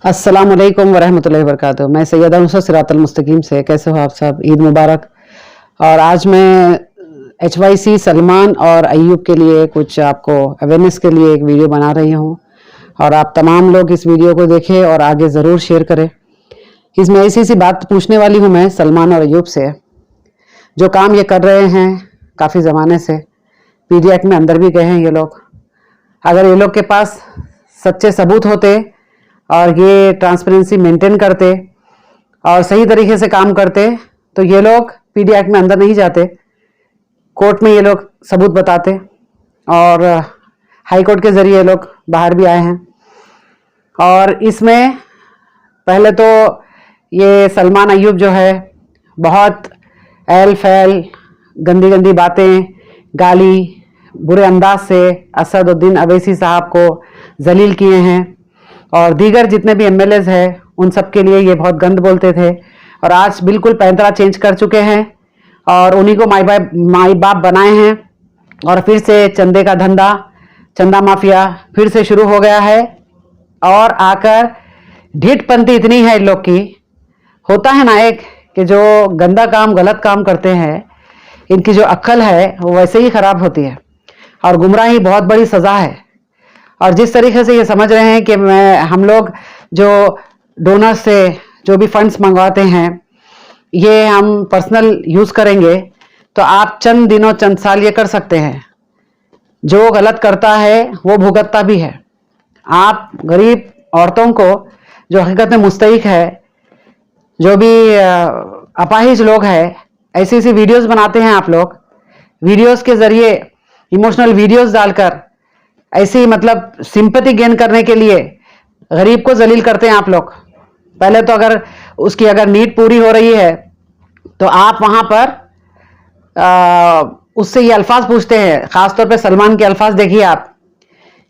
अस्सलाम वालेकुम वरहमतुल्लाहि वबरकातुहू। मैं सैयदा नुसरत सिरातल मुस्तकीम से। कैसे हो आप सब? ईद मुबारक। और आज मैं HYC सलमान और अय्यूब के लिए कुछ आपको अवेयरनेस के लिए एक वीडियो बना रही हूँ और आप तमाम लोग इस वीडियो को देखें और आगे ज़रूर शेयर करें। इसमें ऐसी सी बात पूछने वाली हूँ मैं सलमान और अय्यूब से, जो काम ये कर रहे हैं काफ़ी ज़माने से, PDI एक्ट में अंदर भी गए हैं ये लोग। अगर ये लोग के पास सच्चे सबूत होते और ये ट्रांसपेरेंसी मेंटेन करते और सही तरीके से काम करते तो ये लोग PDI एक्ट में अंदर नहीं जाते। कोर्ट में ये लोग सबूत बताते और हाई कोर्ट के ज़रिए ये लोग बाहर भी आए हैं। और इसमें पहले तो ये सलमान अय्यूब जो है बहुत एल फैल गंदी गंदी बातें, गाली, बुरे अंदाज से असदुद्दीन अवैसी साहब को जलील किए हैं और दीगर जितने भी MLAs हैं उन सब के लिए ये बहुत गंद बोलते थे। और आज बिल्कुल पैंतरा चेंज कर चुके हैं और उन्हीं को माई बाप बनाए हैं और फिर से चंदे का धंधा, चंदा माफिया फिर से शुरू हो गया है। और आकर ढीठपंती इतनी है इन लोग की, होता है ना एक कि जो गंदा काम गलत काम करते हैं इनकी जो अक्ल है वो वैसे ही खराब होती है और गुमराही बहुत बड़ी सज़ा है। और जिस तरीके से ये समझ रहे हैं कि हम लोग जो डोनर से जो भी फंड्स मंगवाते हैं ये हम पर्सनल यूज़ करेंगे, तो आप चंद दिनों चंद साल ये कर सकते हैं। जो गलत करता है वो भुगतता भी है। आप गरीब औरतों को जो हकीकत में मुस्तहिक है, जो भी अपाहिज लोग हैं, ऐसी ऐसी वीडियोस बनाते हैं आप लोग। वीडियोस के ज़रिए इमोशनल वीडियोस डालकर ऐसी मतलब सिंपैथी गेन करने के लिए गरीब को जलील करते हैं आप लोग। पहले तो अगर उसकी अगर नीड पूरी हो रही है तो आप वहाँ पर उससे ये अल्फाज पूछते हैं, ख़ासतौर पे सलमान के अल्फाज देखिए आप,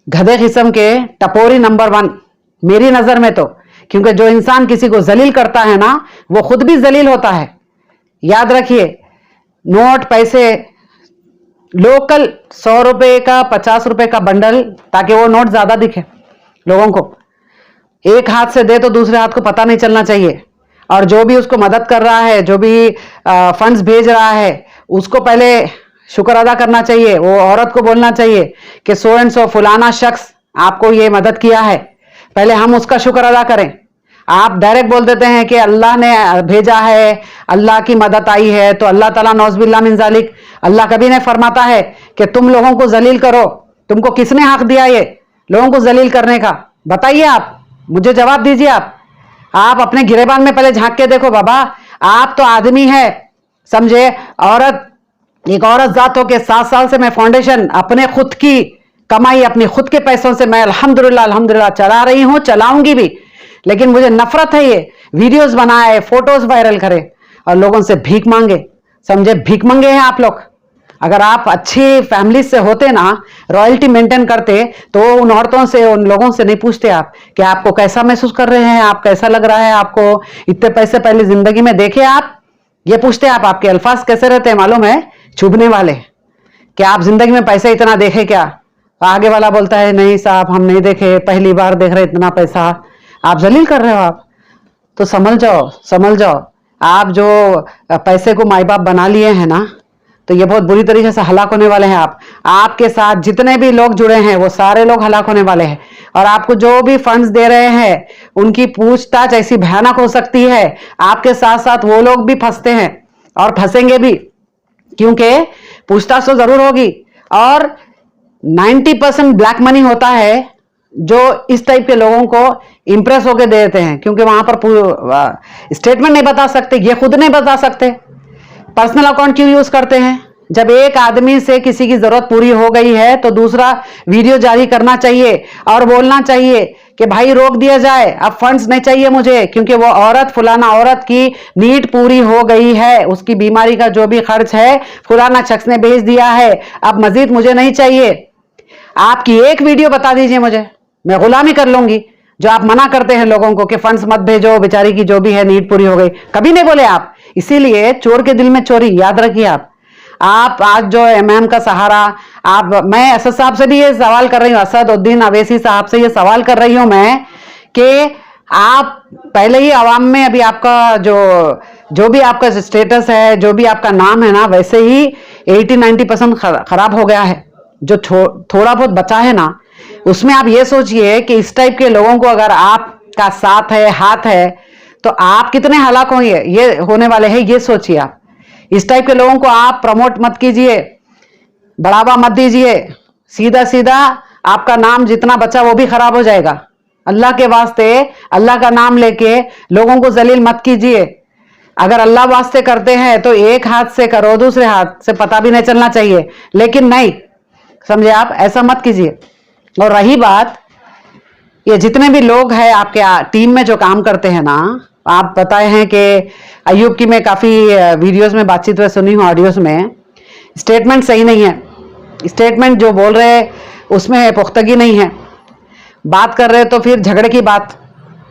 गधे किस्म के टपोरी नंबर 1 मेरी नज़र में तो। क्योंकि जो इंसान किसी को जलील करता है ना वो खुद भी जलील होता है। याद रखिए, नोट पैसे लोकल 100 रुपए का 50 रुपए का बंडल, ताकि वो नोट ज्यादा दिखे लोगों को। एक हाथ से दे तो दूसरे हाथ को पता नहीं चलना चाहिए। और जो भी उसको मदद कर रहा है, जो भी फंड्स भेज रहा है, उसको पहले शुक्र अदा करना चाहिए। वो औरत को बोलना चाहिए कि सो एंड सो फलाना शख्स आपको ये मदद किया है, पहले हम उसका शुक्र अदा करें। आप डायरेक्ट बोल देते हैं कि अल्लाह ने भेजा है, अल्लाह की मदद आई है, तो अल्लाह ताला नौज़बिल्लाह मिन ज़ालिक, अल्लाह कभी नहीं फरमाता है कि तुम लोगों को जलील करो। तुमको किसने हक दिया ये लोगों को जलील करने का? बताइए, आप मुझे जवाब दीजिए। आप अपने गिरेबान में पहले झांक के देखो बाबा। आप तो आदमी है, समझे, औरत, एक औरत जात हो के 7 साल से मैं फाउंडेशन अपने खुद की कमाई, अपने खुद के पैसों से मैं अल्हम्दुलिल्लाह चला रही हूं, चलाऊंगी भी। लेकिन मुझे नफरत है ये वीडियोस बनाए, फोटोज वायरल करे और लोगों से भीख मांगे। समझे, भीख मंगे हैं आप लोग। अगर आप अच्छी फैमिली से होते ना, रॉयल्टी मेंटेन करते, तो उन औरतों से, उन लोगों से नहीं पूछते आप कि आपको कैसा महसूस कर रहे हैं, आप कैसा लग रहा है, आपको इतने पैसे पहले जिंदगी में देखे आप? ये पूछते आप आपके अल्फाज कैसे रहते हैं मालूम है? चुभने वाले। कि आप जिंदगी में पैसे इतना देखे क्या? आगे वाला बोलता है नहीं साहब हम नहीं देखे, पहली बार देख रहे इतना पैसा। आप जलील कर रहे हो आप। तो समझ जाओ आप जो पैसे को माई बाप बना लिए हैं ना, तो ये बहुत बुरी तरीके से हलाक होने वाले हैं आप। आपके साथ जितने भी लोग जुड़े हैं वो सारे लोग हलाक होने वाले हैं। और आपको जो भी फंड्स दे रहे हैं उनकी पूछताछ ऐसी भयानक हो सकती है, आपके साथ साथ वो लोग भी फंसते हैं और फंसेंगे भी, क्योंकि पूछताछ तो जरूर होगी। और 90% ब्लैक मनी होता है जो इस टाइप के लोगों को इंप्रेस होकर दे देते हैं, क्योंकि वहां पर स्टेटमेंट नहीं बता सकते, ये खुद नहीं बता सकते। पर्सनल अकाउंट क्यों यूज करते हैं? जब एक आदमी से किसी की जरूरत पूरी हो गई है तो दूसरा वीडियो जारी करना चाहिए और बोलना चाहिए कि भाई रोक दिया जाए, अब फंड्स नहीं चाहिए मुझे, क्योंकि वो औरत, फलाना औरत की नीड पूरी हो गई है, उसकी बीमारी का जो भी खर्च है फलाना शख्स ने भेज दिया है, अब मजीद मुझे नहीं चाहिए। आपकी एक वीडियो बता दीजिए मुझे, मैं गुलामी कर लूंगी। जो आप मना करते हैं लोगों को कि फंड्स मत भेजो, बेचारी की जो भी है नीड पूरी हो गई, कभी नहीं बोले आप। इसीलिए चोर के दिल में चोरी, याद रखिए आप आज जो MM का सहारा, मैं असद साहब से भी ये सवाल कर रही हूँ, असदुद्दीन अवैसी साहब से ये सवाल कर रही हूँ मैं कि आप पहले ही आवाम में अभी आपका जो भी आपका स्टेटस है, जो भी आपका नाम है ना, वैसे ही 80-90% खराब हो गया है। जो थोड़ा बहुत बचा है ना, उसमें आप ये सोचिए कि इस टाइप के लोगों को अगर आपका साथ है, हाथ है, तो आप कितने हलाक होंगे, ये होने वाले हैं, ये सोचिए आप। इस टाइप के लोगों को आप प्रमोट मत कीजिए, बढ़ावा मत दीजिए, सीधा सीधा आपका नाम जितना बचा वो भी खराब हो जाएगा। अल्लाह के वास्ते अल्लाह का नाम लेके लोगों को जलील मत कीजिए। अगर अल्लाह वास्ते करते हैं तो एक हाथ से करो, दूसरे हाथ से पता भी नहीं चलना चाहिए, लेकिन नहीं, समझे आप, ऐसा मत कीजिए। और रही बात, ये जितने भी लोग हैं आपके टीम में जो काम करते हैं ना, आप बताए हैं कि अयूब की मैं काफ़ी वीडियोस में बातचीत में सुनी हूँ, ऑडियोस में स्टेटमेंट सही नहीं है। स्टेटमेंट जो बोल रहे हैं उसमें पुख्तगी नहीं है। बात कर रहे तो फिर झगड़े की बात,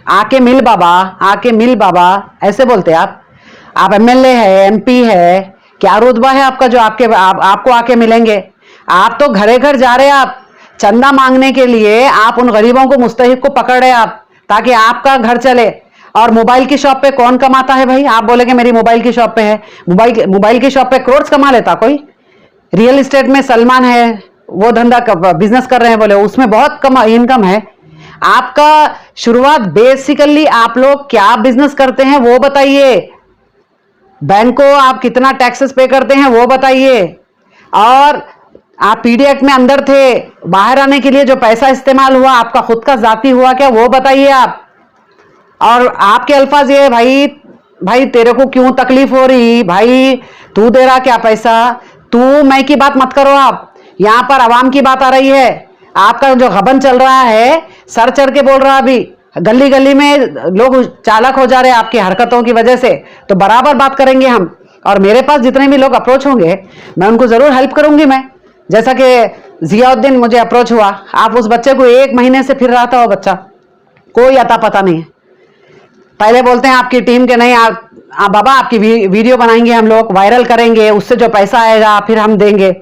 आके मिल बाबा, आके मिल बाबा, ऐसे बोलते आप एमएलए है, एमपी है, क्या रुतबा है आपका जो आपको आके मिलेंगे? आप तो घरे घर जा रहे हैं, आप चंदा मांगने के लिए आप उन गरीबों को, मुस्तहिक को पकड़ रहे आप ताकि आपका घर चले। और मोबाइल की शॉप पे कौन कमाता है भाई? आप बोलेंगे मेरी मोबाइल की शॉप पे है, मोबाइल की शॉप पे करोड़ कमा लेता कोई। रियल एस्टेट में सलमान है, वो धंधा बिजनेस कर रहे हैं, बोले उसमें बहुत कम इनकम है। आपका शुरुआत बेसिकली आप लोग क्या बिजनेस करते हैं वो बताइए, बैंक को आप कितना टैक्सेस पे करते हैं वो बताइए, और आप पीडी एक्ट में अंदर थे, बाहर आने के लिए जो पैसा इस्तेमाल हुआ आपका खुद का जाती हुआ क्या, वो बताइए आप। और आपके अल्फाज ये, भाई तेरे को क्यों तकलीफ हो रही, भाई तू दे रहा क्या पैसा, तू मैं की बात मत करो आप। यहां पर आवाम की बात आ रही है। आपका जो गबन चल रहा है, सर चढ़ के बोल रहा, अभी गली गली में लोग चालाक हो जा रहे हैं आपकी हरकतों की वजह से। तो बराबर बात करेंगे हम, और मेरे पास जितने भी लोग अप्रोच होंगे मैं उनको जरूर हेल्प करूंगी। मैं जैसा कि जियाउद्दीन मुझे अप्रोच हुआ, आप उस बच्चे को 1 महीने से फिर रहा था, वो बच्चा कोई अता पता नहीं है। पहले बोलते हैं आपकी टीम के नहीं, आप बाबा आपकी वीडियो बनाएंगे, हम लोग वायरल करेंगे, उससे जो पैसा आएगा फिर हम देंगे।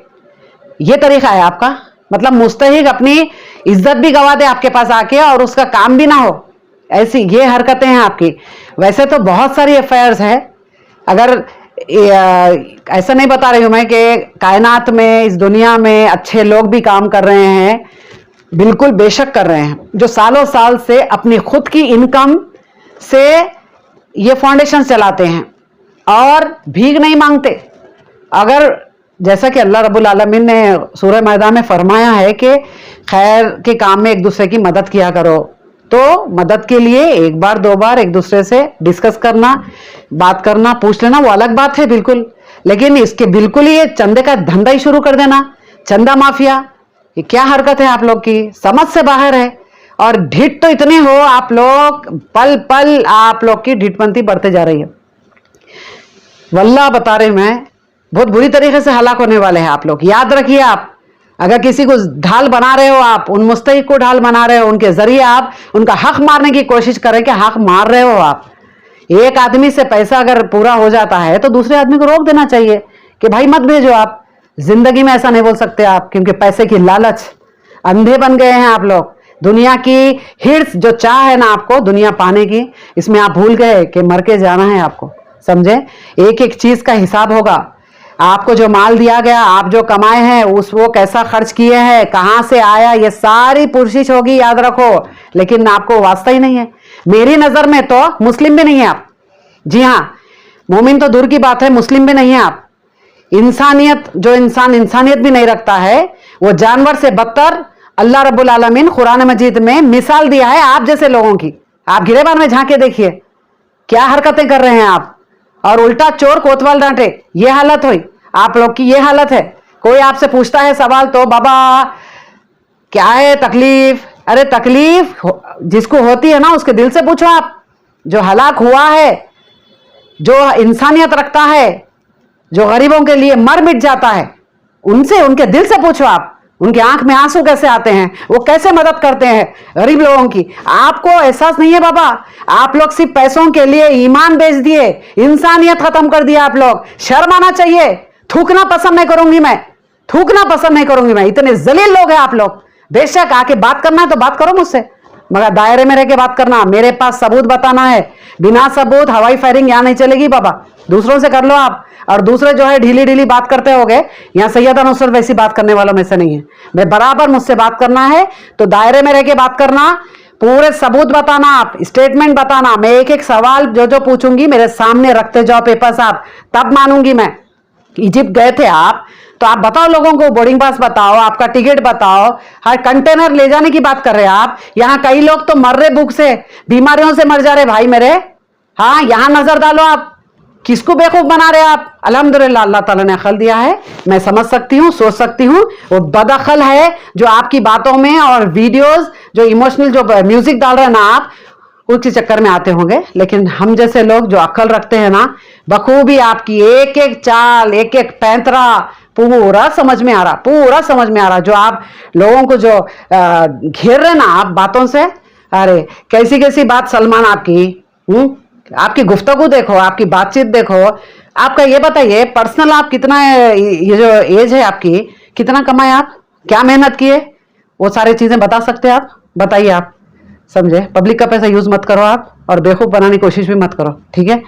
ये तरीका है आपका? मतलब मुस्तहिक अपनी इज्जत भी गवा दे आपके पास आके और उसका काम भी ना हो, ऐसी ये हरकतें हैं आपकी। वैसे तो बहुत सारी एफआईआर्स है, अगर ऐसा नहीं बता रही हूं मैं कि कायनात में, इस दुनिया में अच्छे लोग भी काम कर रहे हैं, बिल्कुल बेशक कर रहे हैं, जो सालों साल से अपनी खुद की इनकम से ये फाउंडेशन चलाते हैं और भीख नहीं मांगते। अगर जैसा कि अल्लाह रब्बुल आलमीन ने सूरह मैदा में फरमाया है कि खैर के काम में एक दूसरे की मदद किया करो, तो मदद के लिए 1 बार 2 बार एक दूसरे से डिस्कस करना, बात करना, पूछ लेना, वो अलग बात है बिल्कुल। लेकिन इसके बिल्कुल ही ये चंदे का धंधा ही शुरू कर देना, चंदा माफिया, ये क्या हरकत है आप लोग की, समझ से बाहर है। और ढिठ तो इतने हो आप लोग, पल पल आप लोग की ढिठपंती बढ़ते जा रही है। वल्लाह बता रहे मैं, बहुत बुरी तरीके से हलाक होने वाले हैं आप लोग। याद रखिए, आप अगर किसी को ढाल बना रहे हो, आप उन मुस्तहिक को ढाल बना रहे हो, उनके जरिए आप उनका हक मारने की कोशिश करें कि हक मार रहे हो आप। एक आदमी से पैसा अगर पूरा हो जाता है तो दूसरे आदमी को रोक देना चाहिए कि भाई मत भेजो। आप जिंदगी में ऐसा नहीं बोल सकते आप, क्योंकि पैसे की लालच, अंधे बन गए हैं आप लोग। दुनिया की हिर्स जो चाह है ना आपको दुनिया पाने की, इसमें आप भूल गए कि मर के जाना है आपको, समझे। एक एक चीज का हिसाब होगा। आपको जो माल दिया गया, आप जो कमाए हैं, वो कैसा खर्च किए हैं, कहां से आया, ये सारी पुरशिश होगी, याद रखो। लेकिन आपको वास्ता ही नहीं है। मेरी नजर में तो मुस्लिम भी नहीं है आप। जी हाँ, मोमिन तो दूर की बात है, मुस्लिम भी नहीं है आप। इंसानियत, जो इंसान इंसानियत भी नहीं रखता है, वो जानवर से बदतर अल्लाह रब्बुल आलमीन कुरान मजीद में मिसाल दिया है आप जैसे लोगों की। आप गिरेबान में झांके देखिए क्या हरकतें कर रहे हैं आप, और उल्टा चोर कोतवाल डांटे, ये हालत हुई आप लोग की, ये हालत है। कोई आपसे पूछता है सवाल तो बाबा क्या है तकलीफ, अरे तकलीफ जिसको होती है ना उसके दिल से पूछो आप। जो हलाक हुआ है, जो इंसानियत रखता है, जो गरीबों के लिए मर मिट जाता है, उनसे, उनके दिल से पूछो आप। उनकी आंख में आंसू कैसे आते हैं, वो कैसे मदद करते हैं गरीब लोगों की। आपको एहसास नहीं है बाबा, आप लोग सिर्फ पैसों के लिए ईमान बेच दिए, इंसानियत खत्म कर दिया आप लोग। शर्म आना चाहिए। थूकना पसंद नहीं करूंगी मैं, थूकना पसंद नहीं करूंगी मैं। इतने जलील लोग हैं आप लोग। बेशक आके बात करना है तो बात करो मुझसे, मगर दायरे में रह के बात करना, मेरे पास सबूत बताना है। बिना सबूत हवाई फायरिंग यहाँ नहीं चलेगी बाबा। दूसरों से कर लो आप, और दूसरे जो है ढीली ढीली बात करते होगे, यहाँ सैयदा नुसरत वैसी बात करने वालों में से नहीं है। मैं बराबर, मुझसे बात करना है तो दायरे में रह के बात करना, पूरे सबूत बताना, आप स्टेटमेंट बताना। मैं एक एक सवाल जो जो पूछूंगी मेरे सामने रखते जाओ पेपर्स आप, तब मानूंगी मैं। इजिप्ट गए थे आप, तो आप बताओ लोगों को, बोर्डिंग पास बताओ, आपका टिकट बताओ, हर कंटेनर ले जाने की बात कर रहे हैं आप। यहां कई लोग तो मर रहे भूख से, बीमारियों से मर जा रहे भाई मेरे। हाँ, यहां नजर डालो आप, किसको बेवकूफ बना रहे आप। अल्हम्दुलिल्लाह अल्लाह ताला ने अकल दिया है, मैं समझ सकती हूँ, सोच सकती हूँ। वो बदअकल है जो आपकी बातों में और वीडियोस जो इमोशनल जो म्यूजिक डाल रहे हैं ना आप, उसके चक्कर में आते होंगे। लेकिन हम जैसे लोग जो अकल रखते हैं ना, बखूबी आपकी एक एक चाल, एक एक पैंतरा पूरा समझ में आ रहा, पूरा समझ में आ रहा। जो आप लोगों को जो घेर रहे ना आप बातों से, अरे कैसी कैसी बात सलमान आपकी, आपकी गुफ्तगू देखो, आपकी बातचीत देखो। आपका ये बताइए पर्सनल, आप कितना, ये जो एज है आपकी, कितना कमाए आप, क्या मेहनत किए, वो सारी चीजें बता सकते हैं आप? बताइए आप, समझे? पब्लिक का पैसा यूज मत करो आप, और बेवकूफ बनाने की कोशिश भी मत करो, ठीक है?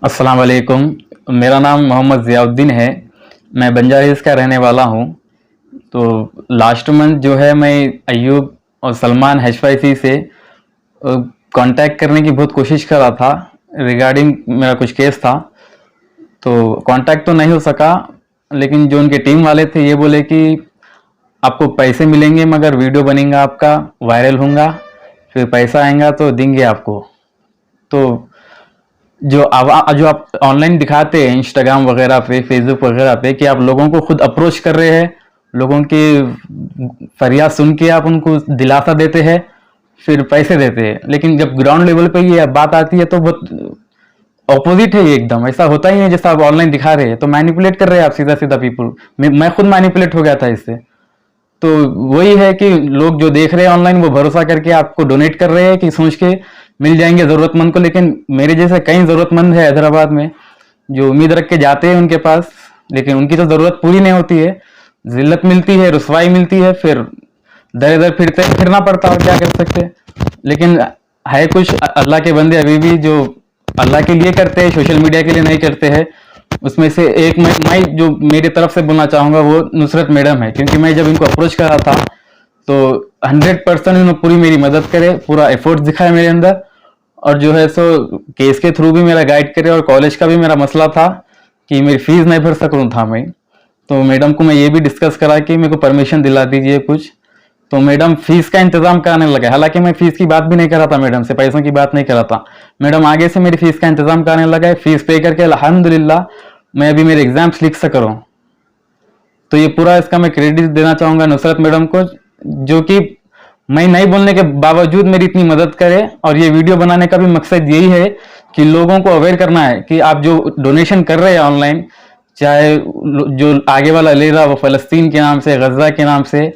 अस्सलाम वालेकुम, मेरा नाम मोहम्मद ज़ियाउद्दीन है। मैं बंजारा हिल्स का रहने वाला हूँ। तो लास्ट मंथ जो है मैं अयूब और सलमान HYC से कांटेक्ट करने की बहुत कोशिश कर रहा था रिगार्डिंग मेरा कुछ केस था। तो कांटेक्ट तो नहीं हो सका, लेकिन जो उनके टीम वाले थे ये बोले कि आपको पैसे मिलेंगे, मगर वीडियो बनेगा आपका, वायरल होगा, फिर पैसा आएगा तो देंगे आपको। तो जो आप ऑनलाइन दिखाते हैं इंस्टाग्राम वगैरह पे, फेसबुक वगैरह पे, कि आप लोगों को खुद अप्रोच कर रहे हैं, लोगों की फरियाद सुन के आप उनको दिलासा देते हैं, फिर पैसे देते हैं। लेकिन जब ग्राउंड लेवल पे ये बात आती है तो बहुत ऑपोजिट है ये, एकदम ऐसा होता ही है जैसा आप ऑनलाइन दिखा रहे हैं। तो मैनिपुलेट कर रहे हैं आप सीधा सीधा पीपल। मैं खुद मैनिपुलेट हो गया था इससे। तो वही है कि लोग जो देख रहे हैं ऑनलाइन वो भरोसा करके आपको डोनेट कर रहे हैं कि सोच के मिल जाएंगे जरूरतमंद को। लेकिन मेरे जैसे कई जरूरतमंद है हैदराबाद में जो उम्मीद रख के जाते हैं उनके पास, लेकिन उनकी तो जरूरत पूरी नहीं होती है, जिल्लत मिलती है, रुसवाई मिलती है, फिर दर दर फिरना पड़ता है, क्या कर सकते हैं। लेकिन है कुछ अल्लाह के बंदे अभी भी जो अल्लाह के लिए करते हैं, सोशल मीडिया के लिए नहीं करते हैं। उसमें से एक मैं जो मेरी तरफ से बोलना चाहूंगा वो नुसरत मैडम है, क्योंकि मैं जब इनको अप्रोच कर रहा था तो 100% इन्होंने पूरी मेरी मदद करे, पूरा एफर्ट दिखाया मेरे अंदर, और जो है सो केस के थ्रू भी मेरा गाइड करे। और कॉलेज का भी मेरा मसला था कि मेरी फीस नहीं भर सकूँ था मैं, तो मैडम को मैं ये भी डिस्कस करा कि मेरे को परमिशन दिला दीजिए कुछ। तो मैडम फीस का इंतजाम कराने लगे, हालांकि मैं फीस की बात भी नहीं कर रहा था मैडम से, पैसों की बात नहीं कर रहा था। मैडम आगे से मेरी फीस का इंतजाम कराने लगा, फीस पे करके अल्हम्दुलिल्लाह मैं अभी मेरे एग्जाम्स लिख सक रहा हूँ। तो ये पूरा इसका मैं क्रेडिट देना चाहूंगा नुसरत मैडम को, जो कि मैं नहीं बोलने के बावजूद मेरी इतनी मदद करे। और ये वीडियो बनाने का भी मकसद यही है कि लोगों को अवेयर करना है कि आप जो डोनेशन कर रहे हैं ऑनलाइन, चाहे जो आगे वाला ले रहा वो फलस्तीन के नाम से, गजा के नाम से,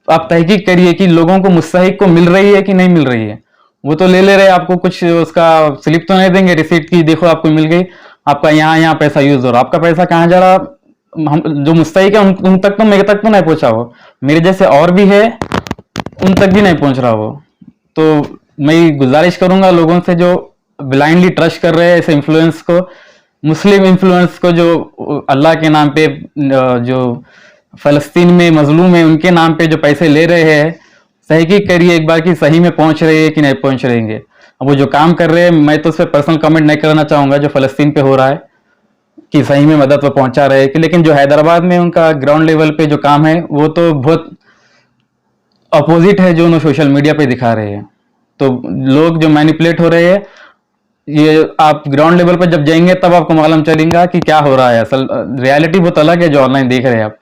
आप तहकीक करिए कि लोगों को मुस्तहिक को मिल रही है कि नहीं मिल रही है। वो तो ले रहे, आपको कुछ उसका स्लिप तो नहीं देंगे रिसीट की, देखो आपको मिल गई, आपका यहाँ पैसा यूज हो रहा, आपका पैसा कहाँ जा रहा, हम जो मुस्तहिक है उन तक तो, मेरे तक तो नहीं पहुंचा वो, मेरे जैसे और भी है उन तक भी नहीं पहुंच रहा वो। तो मैं गुजारिश करूंगा लोगों से जो ब्लाइंडली ट्रस्ट कर रहे हैं ऐसे इन्फ्लुएंस को, मुस्लिम इन्फ्लुएंस को, जो अल्लाह के नाम पे, जो फलस्तीन में मजलूम है उनके नाम पे जो पैसे ले रहे हैं, तहकीक करिए एक बार कि सही में पहुंच रहे हैं कि नहीं पहुंच रहेंगे। अब वो जो काम कर रहे हैं, मैं तो उस पर पर्सनल कमेंट नहीं करना चाहूंगा जो फलस्तीन पे हो रहा है, कि सही में मदद वो पहुंचा रहे हैं कि, लेकिन जो हैदराबाद में उनका ग्राउंड लेवल पे जो काम है वो तो बहुत अपोजिट है जो उन्होंने सोशल मीडिया पे दिखा रहे हैं। तो लोग जो मैनिपुलेट हो रहे हैं, ये आप ग्राउंड लेवल पर जब जाएंगे तब आपको मालूम चलेगा कि क्या हो रहा है। असल रियलिटी बहुत अलग है जो ऑनलाइन देख रहे हैं आप।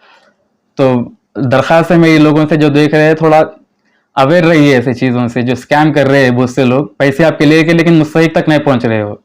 तो दरख्वास्त है मेरी लोगों से जो देख रहे हैं, थोड़ा अवेयर रहिए ऐसी चीज़ों से, जो स्कैम कर रहे हैं बहुत से लोग, पैसे आपके लेके लेकिन मुस्तहिक तक नहीं पहुंच रहे हो।